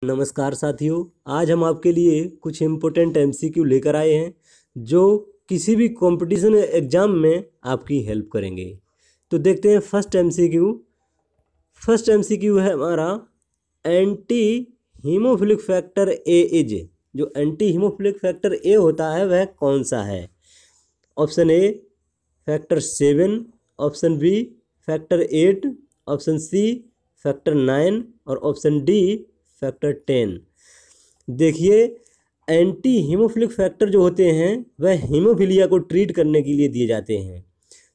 नमस्कार साथियों, आज हम आपके लिए कुछ इम्पोर्टेंट एमसीक्यू लेकर आए हैं जो किसी भी कंपटीशन एग्जाम में आपकी हेल्प करेंगे। तो देखते हैं फर्स्ट एमसीक्यू। फर्स्ट एमसीक्यू है हमारा anti haemophilic factor A is. जो एंटी हीमोफिलिक फैक्टर ए होता है वह कौन सा है? Option A factor 7, option B factor 8, option C factor 9 और ऑप्शन डी फैक्टर 10। देखिए, एंटी हीमोफिलिक फैक्टर जो होते हैं वह हीमोफीलिया को ट्रीट करने के लिए दिए जाते हैं।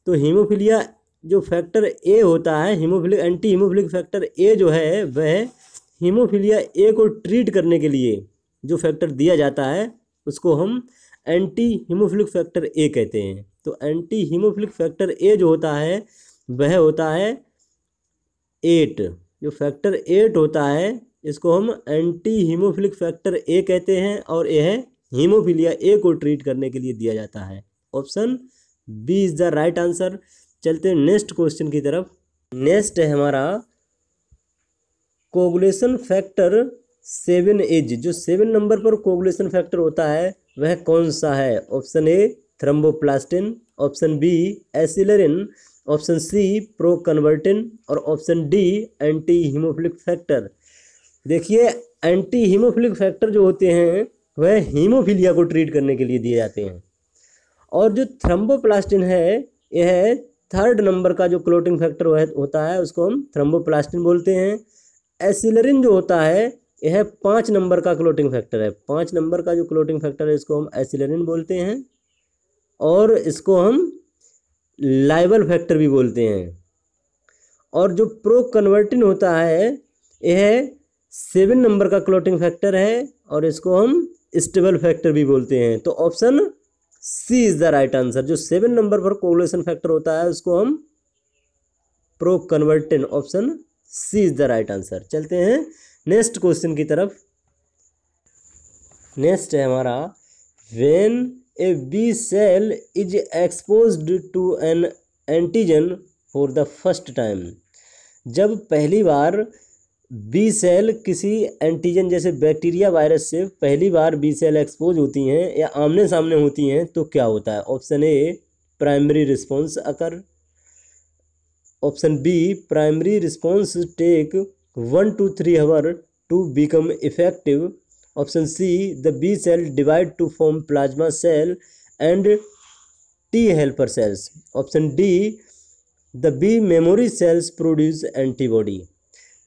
तो हीमोफीलिया जो फैक्टर ए होता है, हीमोफिलिक एंटी हीमोफिलिक फैक्टर ए जो है वह हीमोफीलिया ए को ट्रीट करने के लिए जो फैक्टर दिया जाता है उसको हम एंटी हीमोफिलिक फैक्टर ए कहते हैं। तो एंटी हीमोफिलिक फैक्टर ए जो होता है वह होता है 8। जो फैक्टर 8 होता है इसको हम एंटी हीमोफिलिक फैक्टर ए कहते हैं और यह हीमोफीलिया ए को ट्रीट करने के लिए दिया जाता है। Option B is the right answer. चलते हैं नेक्स्ट क्वेश्चन की तरफ। नेक्स्ट है हमारा कोगुलेशन फैक्टर 7 इज। जो 7 नंबर पर कोगुलेशन फैक्टर होता है वह कौन सा है? Option A thromboplastin, option B accelerin, option C proconvertin और option D anti haemophilic factor. देखिए, एंटी हीमोफिलिक फैक्टर जो होते हैं वह हीमोफीलिया को ट्रीट करने के लिए दिए जाते हैं। और जो थ्रोम्बोप्लास्टिन है यह 3rd नंबर का जो क्लोटिंग फैक्टर होता है उसको हम थ्रोम्बोप्लास्टिन बोलते हैं। एसिलरिन जो होता है यह 5 नंबर का क्लोटिंग फैक्टर है। 5 नंबर का जो क्लोटिंग फैक्टर है इसको हम एसिलरिन बोलते हैं और इसको हम लाइबल फैक्टर भी बोलते हैं। और जो प्रोकन्वर्टिन होता है यह 7 नंबर का क्लोटिंग फैक्टर है और इसको हम स्टेबल फैक्टर भी बोलते हैं। तो option C is the right answer. जो 7 नंबर पर कोगुलेशन फैक्टर होता है उसको हम proconvertin, option C is the right answer. चलते हैं नेक्स्ट क्वेश्चन की तरफ। नेक्स्ट है हमारा when a B cell is exposed to an antigen for the first time. जब पहली बार बी सेल किसी एंटीजन जैसे बैक्टीरिया वायरस से पहली बार बी सेल एक्सपोज होती हैं या आमने सामने होती हैं तो क्या होता है? Option A primary response occur, option B primary response take 1 to 3 hour to become effective, option C the B cell divide to form plasma cell and T helper cells, option D the B memory cells produce antibody.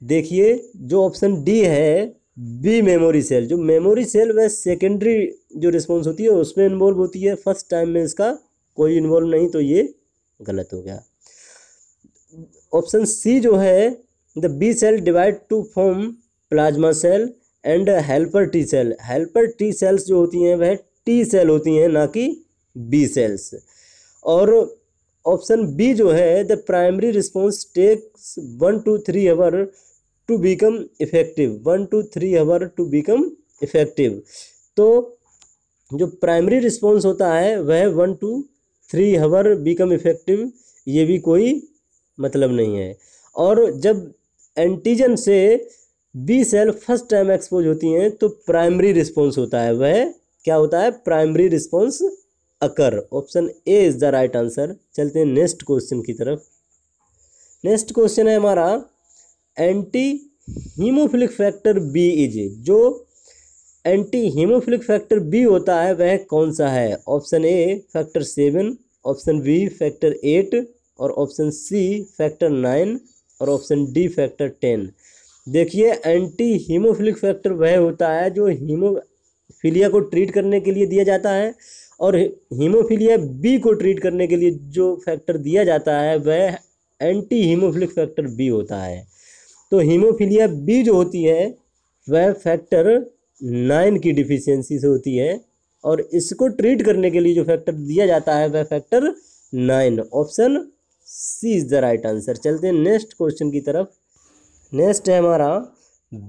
देखिए, जो option D है B memory cell, जो memory cell वह secondary जो response होती है उसमें involve होती है, फर्स्ट टाइम में इसका कोई इन्वॉल्व नहीं, तो ये गलत हो गया। ऑप्शन सी जो है the B cell divide to form plasma cell and helper T cell. Helper T cells जो होती हैं वह टी सेल होती हैं, ना कि बी सेल्स। और ऑप्शन बी जो है the primary response takes 1 to 3 hour to become effective, 1 to 3 hour to become effective. तो जो प्राइमरी रिस्पॉन्स होता है वह 1 to 3 आवर बिकम इफेक्टिव, ये भी कोई मतलब नहीं है। और जब एंटीजन से B cell first time expose होती हैं तो प्राइमरी रिस्पॉन्स होता है, वह क्या होता है? Primary response occur. Option A is the right answer. चलते हैं नेक्स्ट क्वेश्चन की तरफ। नेक्स्ट क्वेश्चन है हमारा anti haemophilic factor B is. जो एंटी हीमोफिलिक फैक्टर बी होता है वह कौन सा है? Option A factor 7, option B factor 8 और ऑप्शन सी फैक्टर 9 और ऑप्शन डी फैक्टर 10। देखिए, एंटी हीमोफिलिक फैक्टर वह होता है जो हीमोफीलिया को ट्रीट करने के लिए दिया जाता है और हीमोफीलिया बी को ट्रीट करने के लिए जो फैक्टर दिया जाता है वह एंटी हीमोफिलिक फैक्टर बी होता है। तो हीमोफीलिया बी जो होती है वह फैक्टर 9 की डिफिशियंसी से होती है और इसको ट्रीट करने के लिए जो फैक्टर दिया जाता है वह factor 9। Option C is the right answer. चलते हैं नेक्स्ट क्वेश्चन की तरफ। नेक्स्ट है हमारा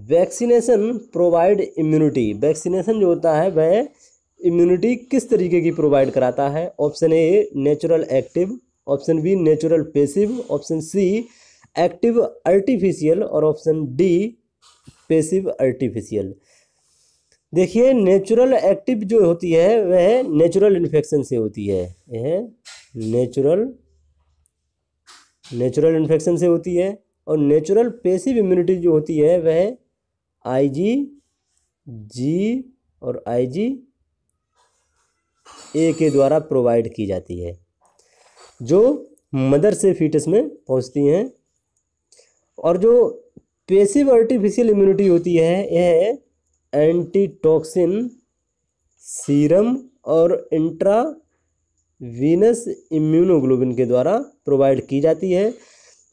वैक्सीनेशन प्रोवाइड इम्यूनिटी। वैक्सीनेशन जो होता है वह इम्यूनिटी किस तरीके की प्रोवाइड कराता है? Option A natural active, option B natural passive, option C active artificial और ऑप्शन डी पेसिव आर्टिफिशियल। देखिए नेचुरल एक्टिव जो होती है वह नेचुरल इन्फेक्शन से होती है, यह नेचुरल इन्फेक्शन से होती है। और नेचुरल पेसिव इम्यूनिटी जो होती है वह IgG और IgA के द्वारा प्रोवाइड की जाती है, जो मदर से फीटस में पहुंचती हैं। और जो पेसिव आर्टिफिशियल इम्यूनिटी होती है यह एंटीटॉक्सिन, सीरम और इंट्रावीनस इम्यूनोग्लोबिन के द्वारा प्रोवाइड की जाती है।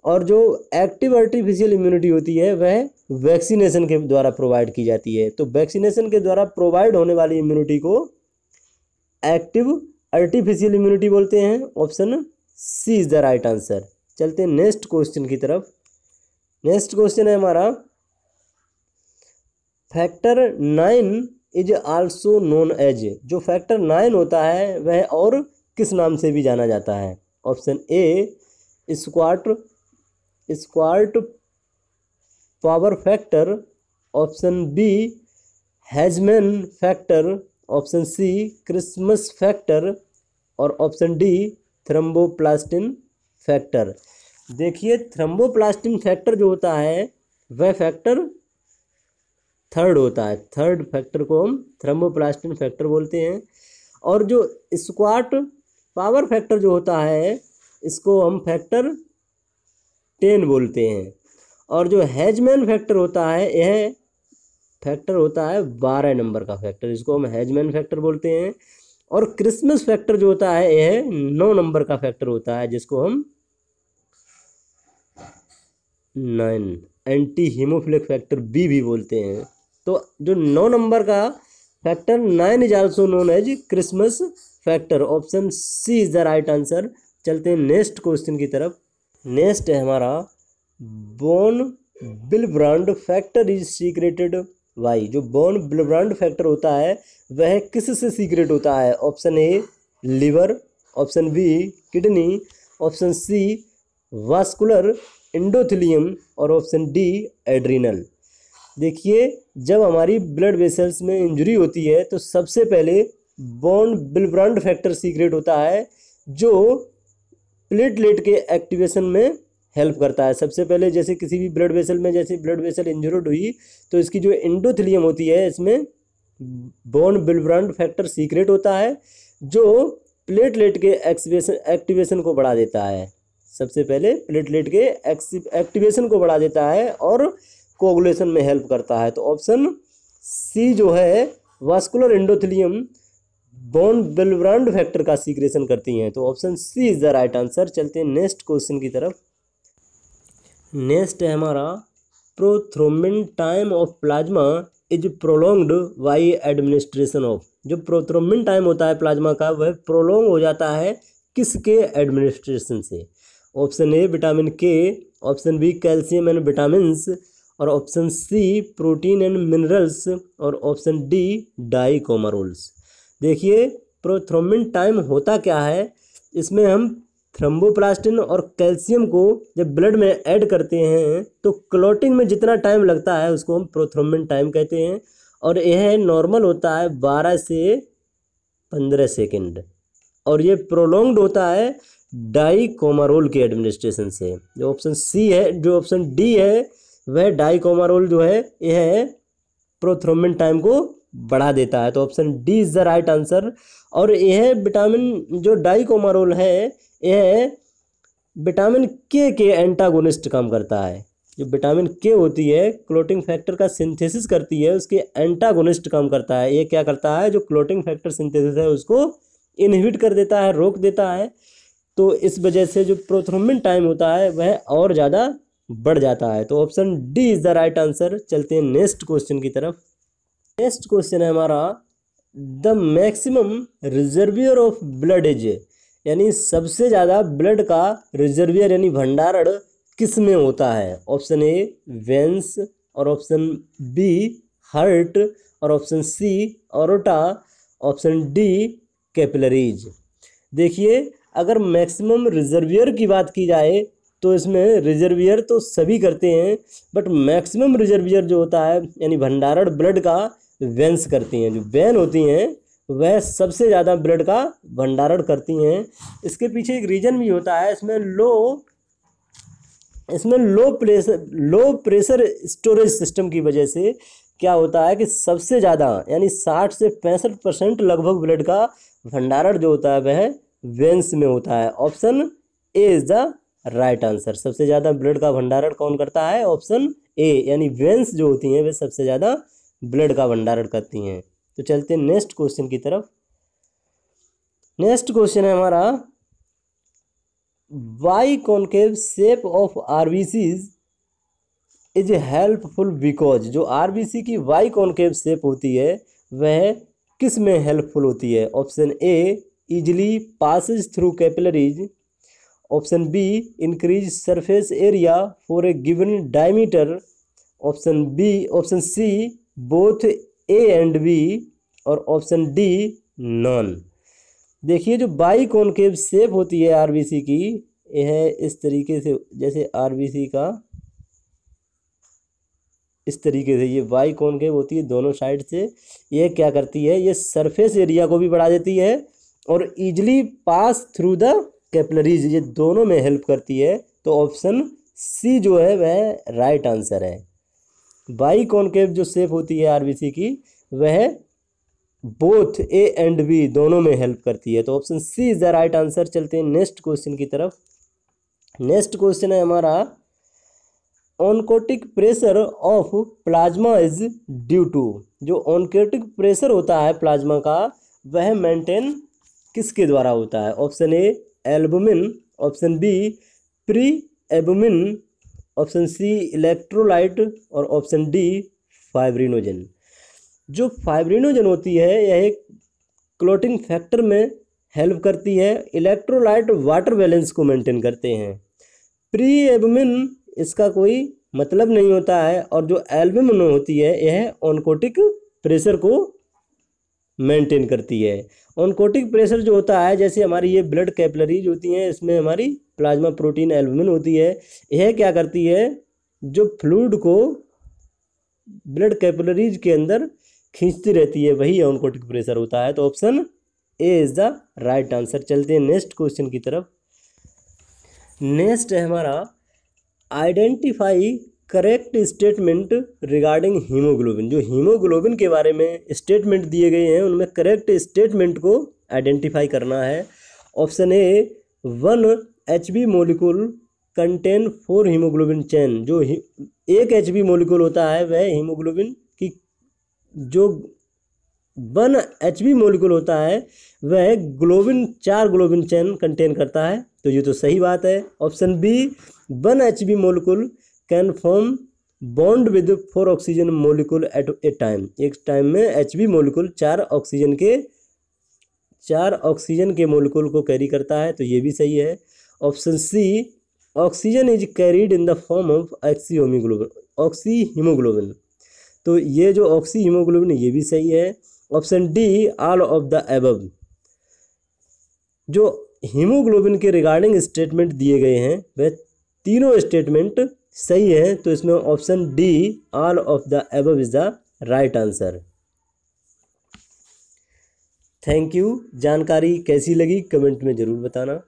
और जो एक्टिव आर्टिफिशियल इम्यूनिटी होती है वह वैक्सीनेशन के द्वारा प्रोवाइड की जाती है। तो वैक्सीनेशन के द्वारा प्रोवाइड होने वाली इम्यूनिटी को एक्टिव आर्टिफिशियल इम्यूनिटी बोलते हैं। Option C is the right answer. चलते हैं नेक्स्ट क्वेश्चन की तरफ। नेक्स्ट क्वेश्चन है हमारा, factor 9 is also known as. जो फैक्टर 9 होता है वह और किस नाम से भी जाना जाता है? Option A Stuart Prower factor, option B Hageman factor, option C Christmas factor और ऑप्शन डी थ्रोम्बोप्लास्टिन फैक्टर। देखिए थ्रोम्बोप्लास्टिन फैक्टर जो होता है वह फैक्टर 3rd होता है। 3rd फैक्टर को हम थ्रोम्बोप्लास्टिन फैक्टर बोलते हैं। और जो स्क्वाट पावर फैक्टर जो होता है इसको हम फैक्टर 10 बोलते हैं। और जो हेजमैन फैक्टर होता है यह फैक्टर होता है 12 नंबर का फैक्टर, इसको हम हेजमैन फैक्टर बोलते हैं। और क्रिसमस फैक्टर जो होता है यह 9 नंबर का फैक्टर होता है, जिसको हम 9 एंटी हीमोफिलिक फैक्टर बी भी बोलते हैं। तो जो 9 नंबर का factor 9 is also known as Christmas factor. Option C is the right answer. चलते हैं नेक्स्ट क्वेश्चन की तरफ। नेक्स्ट है हमारा, von Willebrand factor is secreted by. जो बोन विल्ब्रांड फैक्टर होता है वह किस से सीक्रेट होता है? Option A liver, option B kidney, option C vascular endothelium और ऑप्शन डी एड्रिनल। देखिए जब हमारी ब्लड वेसल्स में इंजरी होती है तो सबसे पहले बोन विल्ब्रांड फैक्टर सीक्रेट होता है, जो प्लेटलेट के एक्टिवेशन में हेल्प करता है। सबसे पहले जैसे किसी भी ब्लड वेसल में, जैसे ब्लड वेसल इंजर्ड हुई तो इसकी जो एंडोथेलियम होती है इसमें बोन विल्ब्रांड फैक्टर सीक्रेट होता है, जो प्लेटलेट के एक्टिवेशन को बढ़ा देता है। सबसे पहले प्लेटलेट के एक्टिवेशन को बढ़ा देता है और कोगुलेशन में हेल्प करता है। तो ऑप्शन सी जो है vascular endothelium von Willebrand factor का सीक्रेशन करती हैं। तो option C is the right answer. चलते हैं नेक्स्ट क्वेश्चन की तरफ। नेक्स्ट है हमारा, prothrombin time of plasma is prolonged by administration of. जो प्रोथ्रोम्बिन टाइम होता है प्लाज्मा का वह प्रोलॉन्ग हो जाता है किसके एडमिनिस्ट्रेशन से? Option A vitamin K, option B calcium and vitamins और option C protein and minerals और ऑप्शन डी डाइकोमारोल्स। देखिए प्रोथ्रोम्बिन टाइम होता क्या है, इसमें हम थ्रोम्बोप्लास्टिन और कैल्शियम को जब ब्लड में ऐड करते हैं तो क्लॉटिंग में जितना टाइम लगता है उसको हम प्रोथ्रोम्बिन टाइम कहते हैं। और यह नॉर्मल होता है 12 से 15 सेकेंड और ये प्रोलॉन्ग्ड होता है डाइकोमारोल के एडमिनिस्ट्रेशन से। जो ऑप्शन सी है, जो ऑप्शन डी है वह डाइकोमारोल जो है यह प्रोथ्रोम्बिन टाइम को बढ़ा देता है। तो option D is the right answer. और यह विटामिन जो डाइकोमारोल है यह विटामिन के एंटागोनिस्ट काम करता है। जो विटामिन के होती है क्लोटिंग फैक्टर का सिंथेसिस करती है, उसके एंटागोनिस्ट काम करता है। ये क्या करता है, जो क्लोटिंग फैक्टर सिंथेसिस है उसको इनहिबिट कर देता है, रोक देता है। तो इस वजह से जो प्रोथ्रोम्बिन टाइम होता है वह और ज़्यादा बढ़ जाता है। तो option D is the right answer. चलते हैं नेक्स्ट क्वेश्चन की तरफ। नेक्स्ट क्वेश्चन है हमारा, the maximum reservoir of blood is. यानी सबसे ज़्यादा ब्लड का रिजर्वियर यानी भंडारण किस में होता है? ऑप्शन ए वेंस और ऑप्शन बी हार्ट और option C aorta, option D capillaries. देखिए अगर मैक्सिमम रिजर्वियर की बात की जाए तो इसमें रिजर्वियर तो सभी करते हैं, बट मैक्सिमम रिजर्वियर जो होता है यानी भंडारण ब्लड का वेन्स करती हैं। जो वेन होती हैं वह सबसे ज़्यादा ब्लड का भंडारण करती हैं। इसके पीछे एक रीजन भी होता है, इसमें लो प्रेशर स्टोरेज सिस्टम की वजह से क्या होता है कि सबसे ज़्यादा यानी 60 से 65% लगभग ब्लड का भंडारण जो होता है वह वेन्स में होता है। Option A is the right answer. सबसे ज़्यादा ब्लड का भंडारण कौन करता है? ऑप्शन ए, यानी वेन्स जो होती हैं वे सबसे ज़्यादा ब्लड का भंडारण करती हैं। तो चलते हैं नेक्स्ट क्वेश्चन की तरफ। नेक्स्ट क्वेश्चन है हमारा, biconcave shape of RBCs is helpful because. जो आरबीसी की वाई कॉनकेव शेप होती है वह किस में हेल्पफुल होती है? Option A, easily passes through capillaries. Option B, increase surface area for a given diameter. Option C, both A and B. और ऑप्शन डी, नॉन। देखिए जो बाई कॉनकेव शेप होती है आरबीसी की, यह इस तरीके से, जैसे आरबीसी का इस तरीके से ये बाई कॉनकेव होती है दोनों साइड से। ये क्या करती है? ये सरफेस एरिया को भी बढ़ा देती है और easily pass through the capillaries, ये दोनों में हेल्प करती है। तो ऑप्शन सी जो है वह राइट आंसर है। बाई कॉनकेव जो शेप होती है आरबीसी की वह बोथ ए एंड बी दोनों में हेल्प करती है। तो option C is the right answer. चलते हैं नेक्स्ट क्वेश्चन की तरफ। नेक्स्ट क्वेश्चन है हमारा, oncotic pressure of plasma is due to. जो ऑनकोटिक प्रेशर होता है प्लाज्मा का वह मेंटेन किसके द्वारा होता है? Option A, albumin. Option B, prealbumin. Option C, electrolyte. और ऑप्शन डी, फाइब्रिनोजन। जो फाइब्रिनोजन होती है यह एक क्लोटिंग फैक्टर में हेल्प करती है। इलेक्ट्रोलाइट वाटर बैलेंस को मेंटेन करते हैं। प्री एल्बुमिन इसका कोई मतलब नहीं होता है। और जो एल्बुमिन होती है यह ऑनकोटिक प्रेशर को मेंटेन करती है। ऑनकोटिक प्रेशर जो होता है, जैसे हमारी ये ब्लड कैपिलरीज होती हैं, इसमें हमारी प्लाज्मा प्रोटीन एल्बुमिन होती है। यह क्या करती है? जो फ्लूइड को ब्लड कैपिलरीज के अंदर खींचती रहती है, वही ऑनकोटिक प्रेशर होता है। तो option A is the right answer. चलते हैं नेक्स्ट क्वेश्चन की तरफ। नेक्स्ट है हमारा, identify correct statement regarding haemoglobin. जो हीमोग्लोबिन के बारे में स्टेटमेंट दिए गए हैं उनमें करेक्ट स्टेटमेंट को आइडेंटिफाई करना है। ऑप्शन ए, 1 HB molecule contain 4 haemoglobin chain. जो एक HB मोलिकुल होता है वह हीमोग्लोबिन की, जो 1 HB मोलिकुल होता है वह 4 ग्लोबिन चेन कंटेन करता है। तो ये तो सही बात है। Option B, 1 HB molecule can form bond with 4 oxygen molecule at a time. एक टाइम में HB मोलिकुल 4 ऑक्सीजन के मोलिकुल को कैरी करता है। तो ये भी सही है। Option C, oxygen is carried in the form of oxyhaemoglobin. तो ये जो ऑक्सी हीमोग्लोबिन ये भी सही है। Option D, all of the above. जो हीमोग्लोबिन के रिगार्डिंग स्टेटमेंट दिए गए हैं वह तीनों स्टेटमेंट सही है। तो इसमें option D, all of the above is the right answer. Thank you. जानकारी कैसी लगी कमेंट में ज़रूर बताना।